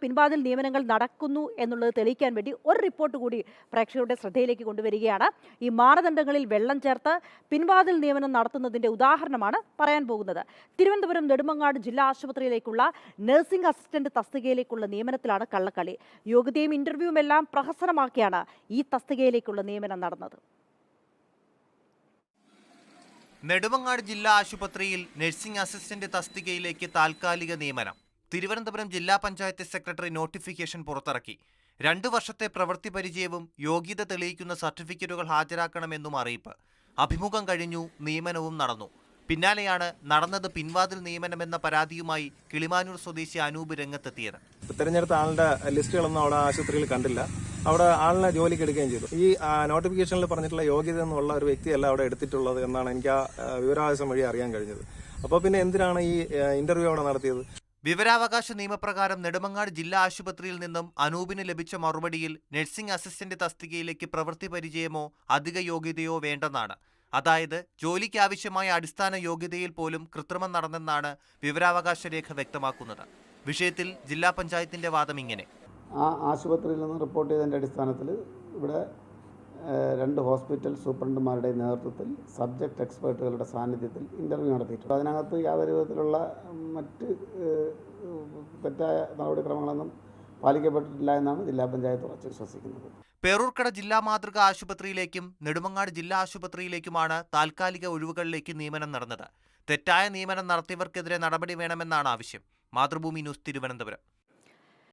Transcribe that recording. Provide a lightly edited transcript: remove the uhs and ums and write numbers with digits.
പിൻവാതിൽ നിയമനങ്ങൾ നടക്കുന്നു എന്നുള്ളത് തെളിയിക്കാൻ വേണ്ടി ഒരു റിപ്പോർട്ട് കൂടി പ്രേക്ഷകരുടെ ശ്രദ്ധയിലേക്ക് കൊണ്ടുവരികയാണ്. ഈ മാനദണ്ഡങ്ങളിൽ വെള്ളം ചേർത്ത് പിൻവാതിൽ നിയമനം നടത്തുന്നതിൻ്റെ ഉദാഹരണമാണ് പറയാൻ പോകുന്നത്. തിരുവനന്തപുരം നെടുമങ്ങാട് ജില്ലാ ആശുപത്രിയിലേക്കുള്ള നഴ്സിംഗ് അസിസ്റ്റന്റ് തസ്തികയിലേക്കുള്ള നിയമനത്തിലാണ് കള്ളക്കളി. യോഗ്യതയും ഇന്റർവ്യൂവും എല്ലാം പ്രഹസനമാക്കിയാണ് ഈ തസ്തികയിലേക്കുള്ള നിയമനം നടന്നത്. നെടുമങ്ങാട് ജില്ലാ ആശുപത്രിയിൽ നഴ്സിംഗ് അസിസ്റ്റന്റ് തസ്തികയിലേക്ക് താൽക്കാലിക നിയമനം. തിരുവനന്തപുരം ജില്ലാ പഞ്ചായത്ത് സെക്രട്ടറി നോട്ടിഫിക്കേഷൻ പുറത്തിറക്കി. 2 വർഷത്തെ പ്രവൃത്തി പരിചയവും യോഗ്യത തെളിയിക്കുന്ന സർട്ടിഫിക്കറ്റുകൾ ഹാജരാക്കണമെന്നും അറിയിപ്പ്. അഭിമുഖം കഴിഞ്ഞു, നിയമനവും നടന്നു. പിന്നാലെയാണ് നടന്നത് പിൻവാതിൽ നിയമനമെന്ന പരാതിയുമായി കിളിമാനൂർ സ്വദേശി അനൂപ് രംഗത്തെത്തിയത്. തിരഞ്ഞെടുത്ത ആളുടെ ലിസ്റ്റുകളൊന്നും അവിടെ ആശുപത്രിയിൽ കണ്ടില്ല. അവിടെ ആളിനെ ജോലിക്ക് എടുക്കുകയും ചെയ്തു. ഈ നോട്ടിഫിക്കേഷനിൽ പറഞ്ഞിട്ടുള്ള യോഗ്യത എന്നുള്ള ഒരു വ്യക്തിയല്ല അവിടെ എടുത്തിട്ടുള്ളത് എന്നാണ് എനിക്ക് ആ വിവരാവകാശം വഴി അറിയാൻ കഴിഞ്ഞത്. അപ്പോൾ പിന്നെ എന്തിനാണ് ഈ ഇന്റർവ്യൂ അവിടെ നടത്തിയത്? വിവരാവകാശ നിയമപ്രകാരം നെടുമങ്ങാട് ജില്ലാ ആശുപത്രിയിൽ നിന്നും അനൂപിന് ലഭിച്ച മറുപടിയിൽ നഴ്സിംഗ് അസിസ്റ്റന്റ് തസ്തികയിലേക്ക് പ്രവൃത്തി പരിചയമോ അധിക യോഗ്യതയോ വേണ്ടെന്നാണ്. അതായത് ജോലിക്ക് ആവശ്യമായ അടിസ്ഥാന യോഗ്യതയിൽ പോലും കൃത്രിമം നടന്നെന്നാണ് വിവരാവകാശ രേഖ വ്യക്തമാക്കുന്നത്. വിഷയത്തിൽ ജില്ലാ പഞ്ചായത്തിന്റെ വാദം ഇങ്ങനെ: ആ ആശുപത്രിയിൽ നിന്ന് റിപ്പോർട്ട് ചെയ്തതിൻ്റെ അടിസ്ഥാനത്തിൽ ഇവിടെ 2 ഹോസ്പിറ്റൽ സൂപ്രണ്ടുമാരുടെ നേതൃത്വത്തിൽ സബ്ജക്റ്റ് എക്സ്പേർട്ടുകളുടെ സാന്നിധ്യത്തിൽ ഇൻ്റർവ്യൂ നടത്തിയിട്ടുണ്ട്. അതിനകത്ത് യാതൊരു വിധത്തിലുള്ള മറ്റ് തെറ്റായ നടപടിക്രമങ്ങളൊന്നും പാലിക്കപ്പെട്ടിട്ടില്ല എന്നാണ് ജില്ലാ പഞ്ചായത്ത് ഉറച്ചു വിശ്വസിക്കുന്നത്. പേരൂർക്കട ജില്ലാ മാതൃക ആശുപത്രിയിലേക്കും നെടുമങ്ങാട് ജില്ലാ ആശുപത്രിയിലേക്കുമാണ് താൽക്കാലിക ഒഴിവുകളിലേക്ക് നിയമനം നടന്നത്. തെറ്റായ നിയമനം നടത്തിയവർക്കെതിരെ നടപടി വേണമെന്നാണ് ആവശ്യം. മാതൃഭൂമി ന്യൂസ്, തിരുവനന്തപുരം.